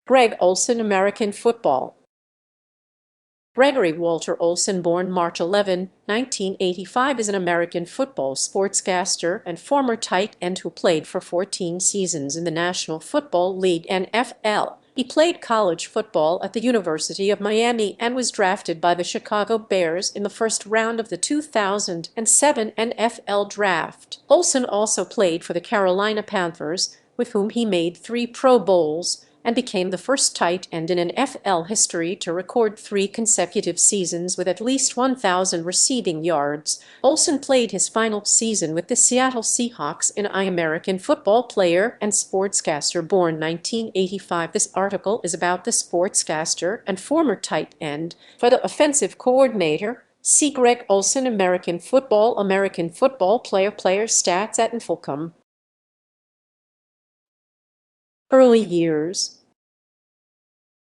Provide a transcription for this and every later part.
Greg Olsen, American football. Gregory Walter Olsen, born March 11, 1985, is an American football sportscaster and former tight end who played for 14 seasons in the National Football League (NFL). He played college football at the University of Miami and was drafted by the Chicago Bears in the first round of the 2007 NFL Draft. Olsen also played for the Carolina Panthers, with whom he made 3 Pro Bowls, and became the first tight end in NFL history to record 3 consecutive seasons with at least 1,000 receiving yards. Olsen played his final season with the Seattle Seahawks in American football player and sportscaster, born 1985. This article is about the sportscaster and former tight end. For the offensive coordinator, see Greg Olsen, American football player stats at Infocom. Early years.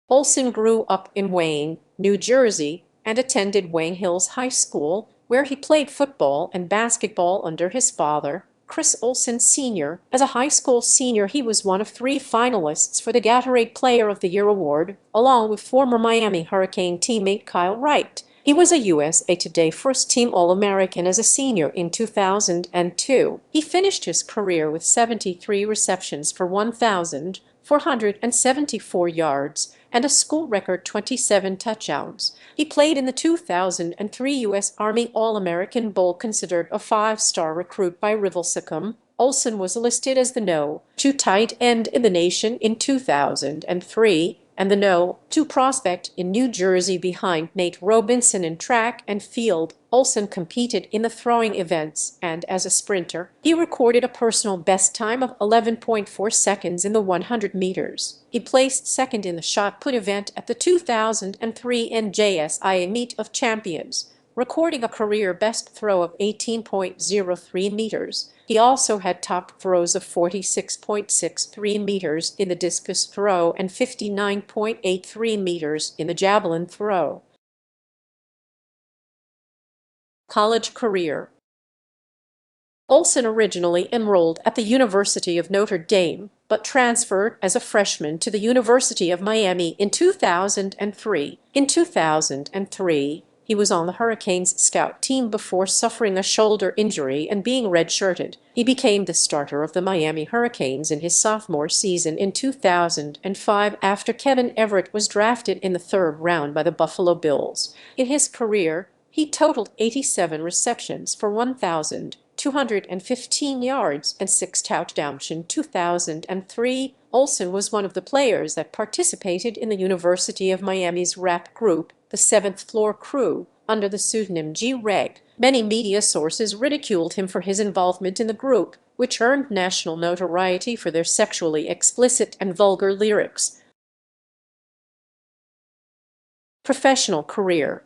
Olsen grew up in Wayne, New Jersey, and attended Wayne Hills High School, where he played football and basketball under his father, Chris Olsen Sr. As a high school senior, he was one of 3 finalists for the Gatorade Player of the Year award, along with former Miami Hurricane teammate Kyle Wright. He was a USA Today first-team All-American as a senior in 2002. He finished his career with 73 receptions for 1,474 yards and a school record 27 touchdowns. He played in the 2003 U.S. Army All-American Bowl, considered a 5-star recruit by Rivalsicum. Olsen was listed as the No. 2 tight end in the nation in 2003 and the No. 2 prospect in New Jersey behind Nate Robinson in track and field. Olsen competed in the throwing events, and as a sprinter, he recorded a personal best time of 11.4 seconds in the 100 meters. He placed second in the shot put event at the 2003 NJSIA Meet of Champions, recording a career best throw of 18.03 meters. He also had top throws of 46.63 meters in the discus throw and 59.83 meters in the javelin throw. College career. Olsen originally enrolled at the University of Notre Dame, but transferred as a freshman to the University of Miami in 2003. In 2003, he was on the Hurricanes scout team before suffering a shoulder injury and being redshirted. He became the starter of the Miami Hurricanes in his sophomore season in 2005 after Kevin Everett was drafted in the 3rd round by the Buffalo Bills. In his career, he totaled 87 receptions for 1,215 yards and 6 touchdowns. In 2003, Olsen was one of the players that participated in the University of Miami's rap group, the 7th Floor Crew, under the pseudonym G-Reg. Many media sources ridiculed him for his involvement in the group, which earned national notoriety for their sexually explicit and vulgar lyrics. Professional career.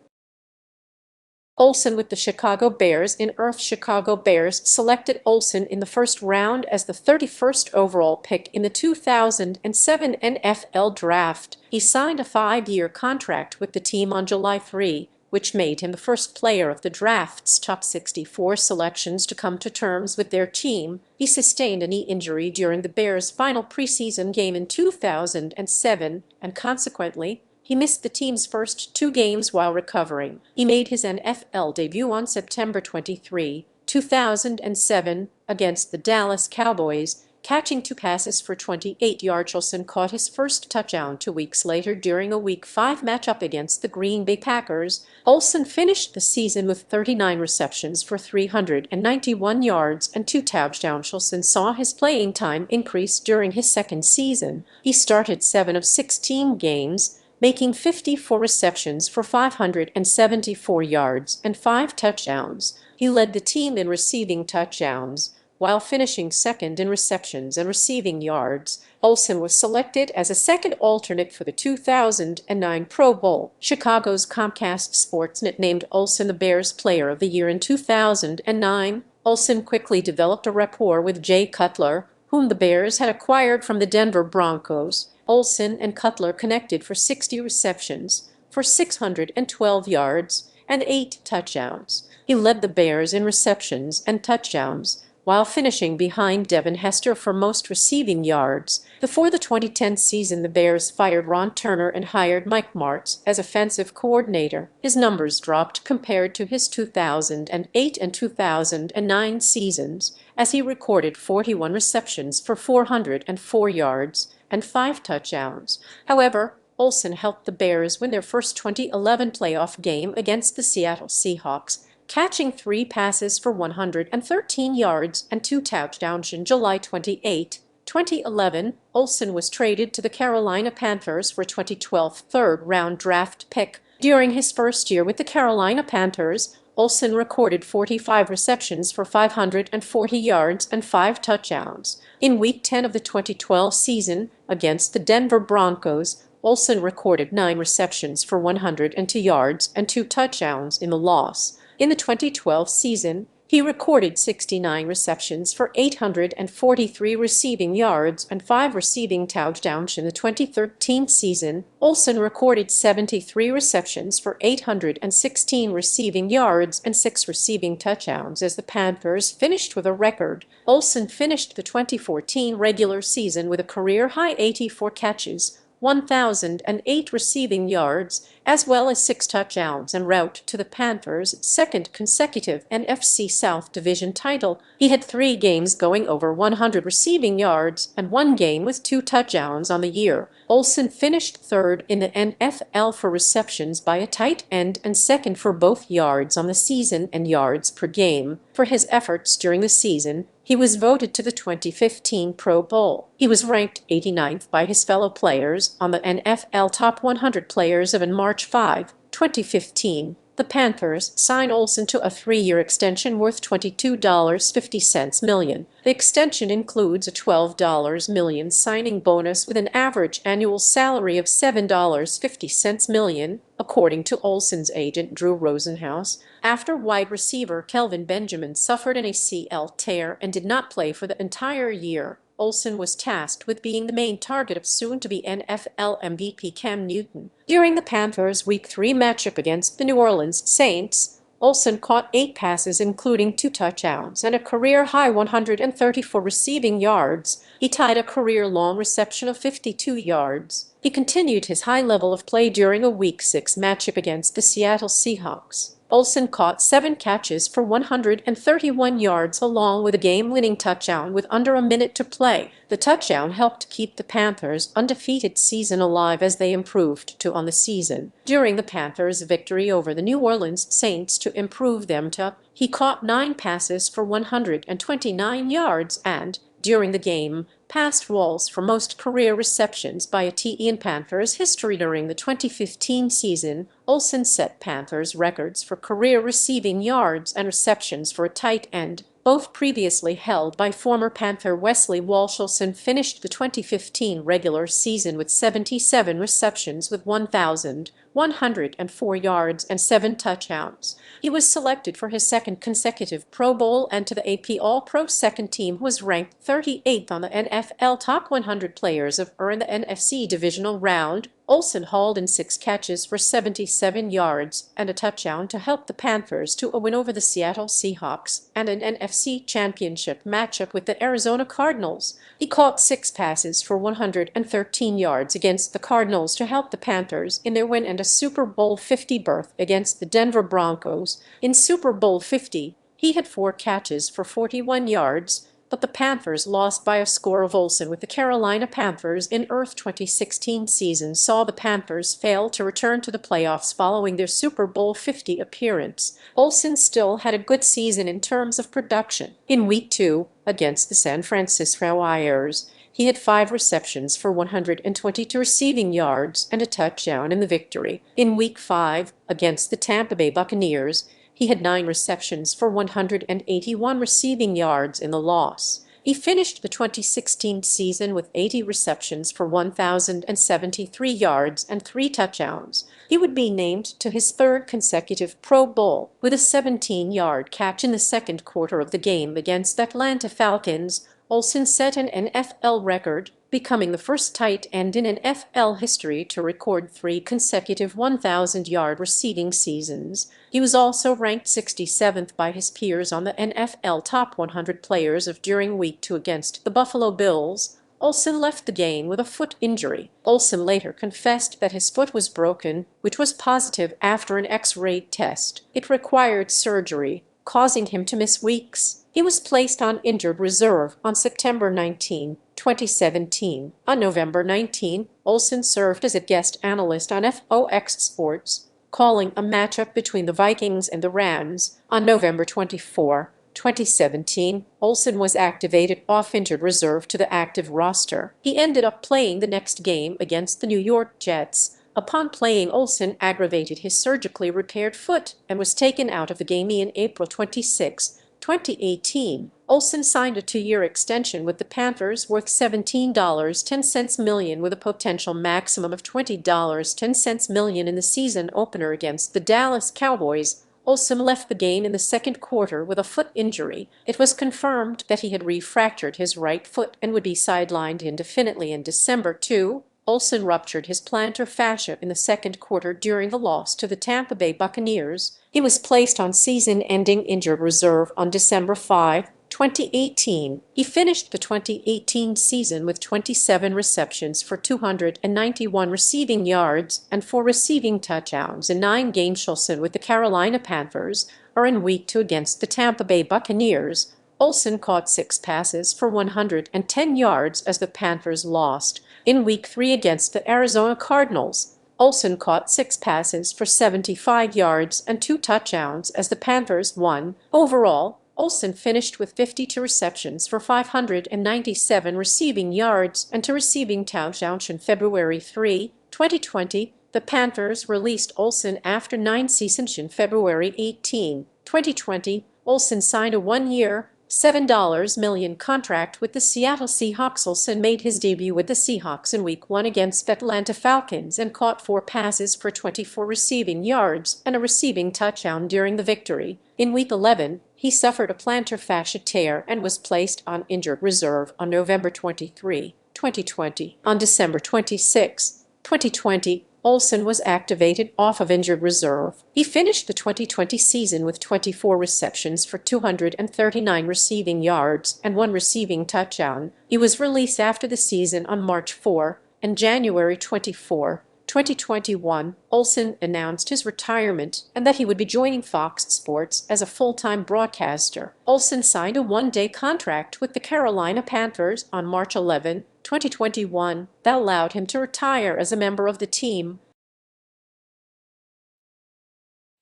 Olsen with the Chicago Bears in Earth. Chicago Bears selected Olsen in the 1st round as the 31st overall pick in the 2007 NFL Draft. He signed a 5-year contract with the team on July 3, which made him the first player of the draft's top 64 selections to come to terms with their team. He sustained a knee injury during the Bears' final preseason game in 2007, and consequently, he missed the team's first 2 games while recovering. He made his NFL debut on September 23, 2007, against the Dallas Cowboys, catching 2 passes for 28 yards. Olsen caught his first touchdown 2 weeks later during a Week 5 matchup against the Green Bay Packers. Olsen finished the season with 39 receptions for 391 yards and 2 touchdowns. Olsen saw his playing time increase during his 2nd season. He started 7 of 16 games, making 54 receptions for 574 yards and 5 touchdowns. He led the team in receiving touchdowns, while finishing 2nd in receptions and receiving yards. Olsen was selected as a 2nd alternate for the 2009 Pro Bowl. Chicago's Comcast Sportsnet named Olsen the Bears Player of the Year in 2009. Olsen quickly developed a rapport with Jay Cutler, whom the Bears had acquired from the Denver Broncos. Olsen and Cutler connected for 60 receptions for 612 yards and 8 touchdowns. He led the Bears in receptions and touchdowns, while finishing behind Devin Hester for most receiving yards. Before the 2010 season, the Bears fired Ron Turner and hired Mike Martz as offensive coordinator. His numbers dropped compared to his 2008 and 2009 seasons, as he recorded 41 receptions for 404 yards and 5 touchdowns. However, Olsen helped the Bears win their first 2011 playoff game against the Seattle Seahawks, catching 3 passes for 113 yards and 2 touchdowns on July 28, 2011. Olsen was traded to the Carolina Panthers for a 2012 third-round draft pick. During his first year with the Carolina Panthers, Olsen recorded 45 receptions for 540 yards and 5 touchdowns. In Week 10 of the 2012 season against the Denver Broncos, Olsen recorded 9 receptions for 102 yards and 2 touchdowns in the loss. In the 2012 season, he recorded 69 receptions for 843 receiving yards and 5 receiving touchdowns. In the 2013 season, Olsen recorded 73 receptions for 816 receiving yards and 6 receiving touchdowns as the Panthers finished with a record. Olsen finished the 2014 regular season with a career-high 84 catches, 1,008 receiving yards, as well as 6 touchdowns en route to the Panthers' second consecutive NFC South Division title. He had 3 games going over 100 receiving yards and 1 game with 2 touchdowns on the year. Olsen finished third in the NFL for receptions by a tight end and second for both yards on the season and yards per game. For his efforts during the season, he was voted to the 2015 Pro Bowl. He was ranked 89th by his fellow players on the NFL Top 100 Players of March 5, 2015. The Panthers signed Olsen to a 3-year extension worth $22.50 million. The extension includes a $12 million signing bonus with an average annual salary of $7.50 million, according to Olsen's agent Drew Rosenhaus. After wide receiver Kelvin Benjamin suffered an ACL tear and did not play for the entire year, Olsen was tasked with being the main target of soon-to-be NFL MVP Cam Newton. During the Panthers' Week 3 matchup against the New Orleans Saints, Olsen caught 8 passes, including 2 touchdowns and a career-high 134 receiving yards. He tied a career-long reception of 52 yards. He continued his high level of play during a Week 6 matchup against the Seattle Seahawks. Olsen caught 7 catches for 131 yards along with a game-winning touchdown with under a minute to play. The touchdown helped keep the Panthers' undefeated season alive as they improved to on the season. During the Panthers' victory over the New Orleans Saints to improve them to, he caught 9 passes for 129 yards and, during the game, passed Walls for most career receptions by a TE in Panthers history. During the 2015 season, Olsen set Panthers records for career receiving yards and receptions for a tight end, both previously held by former Panther Wesley Walsh. Olsen finished the 2015 regular season with 77 receptions with 1,104 yards and 7 touchdowns. He was selected for his second consecutive Pro Bowl and to the AP All-Pro second team, who was ranked 38th on the NFL Top 100 Players of in the NFC Divisional Round. Olsen hauled in 6 catches for 77 yards and a touchdown to help the Panthers to a win over the Seattle Seahawks and an NFC Championship matchup with the Arizona Cardinals. He caught 6 passes for 113 yards against the Cardinals to help the Panthers in their win and a Super Bowl 50 berth against the Denver Broncos. In Super Bowl 50, he had 4 catches for 41 yards, but the Panthers lost by a score. Of Olsen with the Carolina Panthers in Earth 2016 season saw the Panthers fail to return to the playoffs following their Super Bowl 50 appearance. Olsen still had a good season in terms of production. In Week 2, against the San Francisco Warriors, he had 5 receptions for 122 receiving yards and a touchdown in the victory. In Week 5, against the Tampa Bay Buccaneers, he had 9 receptions for 181 receiving yards in the loss. He finished the 2016 season with 80 receptions for 1,073 yards and 3 touchdowns. He would be named to his 3rd consecutive Pro Bowl with a 17-yard catch in the second quarter of the game against the Atlanta Falcons. Olsen set an NFL record becoming the first tight end in NFL history to record 3 consecutive 1,000-yard receiving seasons. He was also ranked 67th by his peers on the NFL Top 100 Players of during Week 2 against the Buffalo Bills. Olsen left the game with a foot injury. Olsen later confessed that his foot was broken, which was positive after an X-ray test. It required surgery, causing him to miss weeks. He was placed on injured reserve on September 19, 2017. On November 19, Olsen served as a guest analyst on Fox Sports, calling a matchup between the Vikings and the Rams. On November 24, 2017, Olsen was activated off injured reserve to the active roster. He ended up playing the next game against the New York Jets. Upon playing, Olsen aggravated his surgically repaired foot and was taken out of the game in April 26, 2018. Olsen signed a 2-year extension with the Panthers worth $17.10 million with a potential maximum of $20.10 million in the season opener against the Dallas Cowboys. Olsen left the game in the second quarter with a foot injury. It was confirmed that he had refractured his right foot and would be sidelined indefinitely in December 2. Olsen ruptured his plantar fascia in the second quarter during the loss to the Tampa Bay Buccaneers. He was placed on season-ending injured reserve on December 5, 2018. He finished the 2018 season with 27 receptions for 291 receiving yards and 4 receiving touchdowns in 9 games. Olsen with the Carolina Panthers are in Week 2 against the Tampa Bay Buccaneers. Olsen caught 6 passes for 110 yards as the Panthers lost. In Week 3 against the Arizona Cardinals, Olsen caught 6 passes for 75 yards and 2 touchdowns as the Panthers won. Overall, Olsen finished with 52 receptions for 597 receiving yards and 2 receiving touchdowns. On February 3, 2020, the Panthers released Olsen after 9 seasons. In February 18, 2020, Olsen signed a 1-year, $7 million contract with the Seattle Seahawks. Olsen made his debut with the Seahawks in Week 1 against the Atlanta Falcons and caught 4 passes for 24 receiving yards and a receiving touchdown during the victory. In Week 11, he suffered a plantar fascia tear and was placed on injured reserve on November 23, 2020. On December 26, 2020, Olsen was activated off of injured reserve. He finished the 2020 season with 24 receptions for 239 receiving yards and 1 receiving touchdown. He was released after the season on March 4 and January 24, 2021. Olsen announced his retirement and that he would be joining Fox Sports as a full-time broadcaster. Olsen signed a 1-day contract with the Carolina Panthers on March 11, 2021 that allowed him to retire as a member of the team.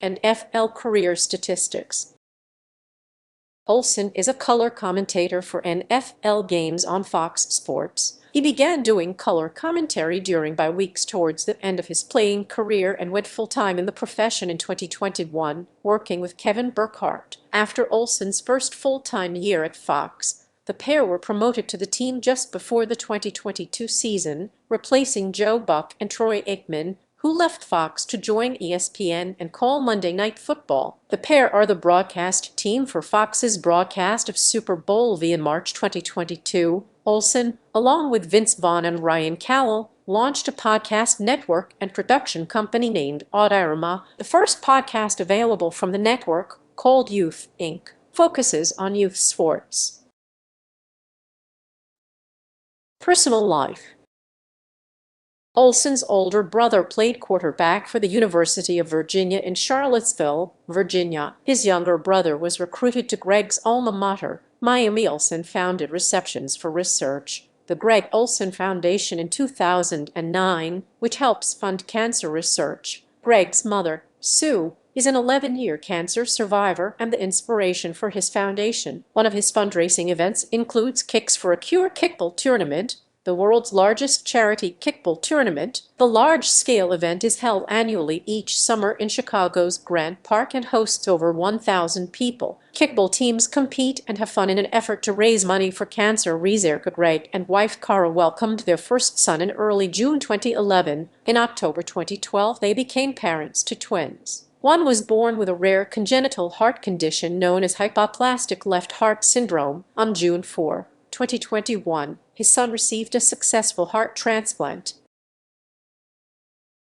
NFL career statistics. Olsen is a color commentator for NFL games on Fox Sports. He began doing color commentary during bye weeks towards the end of his playing career and went full-time in the profession in 2021, working with Kevin Burkhardt. After Olsen's first full-time year at Fox, the pair were promoted to the team just before the 2022 season, replacing Joe Buck and Troy Aikman, who left Fox to join ESPN and call Monday Night Football. The pair are the broadcast team for Fox's broadcast of Super Bowl V in March 2022. Olsen, along with Vince Vaughn and Ryan Cowell, launched a podcast network and production company named Audirama. The first podcast available from the network, called Youth Inc., focuses on youth sports. Personal life. Olsen's older brother played quarterback for the University of Virginia in Charlottesville, Virginia. His younger brother was recruited to Greg's alma mater, Miami. Olsen founded Receptions for Research, the Greg Olsen Foundation, in 2009, which helps fund cancer research. Greg's mother, Sue, is an 11-year cancer survivor and the inspiration for his foundation. One of his fundraising events includes Kicks for a Cure kickball tournament, the world's largest charity kickball tournament. The large-scale event is held annually each summer in Chicago's Grant Park and hosts over 1,000 people. Kickball teams compete and have fun in an effort to raise money for cancer research. Greg and wife Cara welcomed their first son in early June 2011. In October 2012, they became parents to twins. One was born with a rare congenital heart condition known as hypoplastic left heart syndrome on June 4, 2021. his son received a successful heart transplant,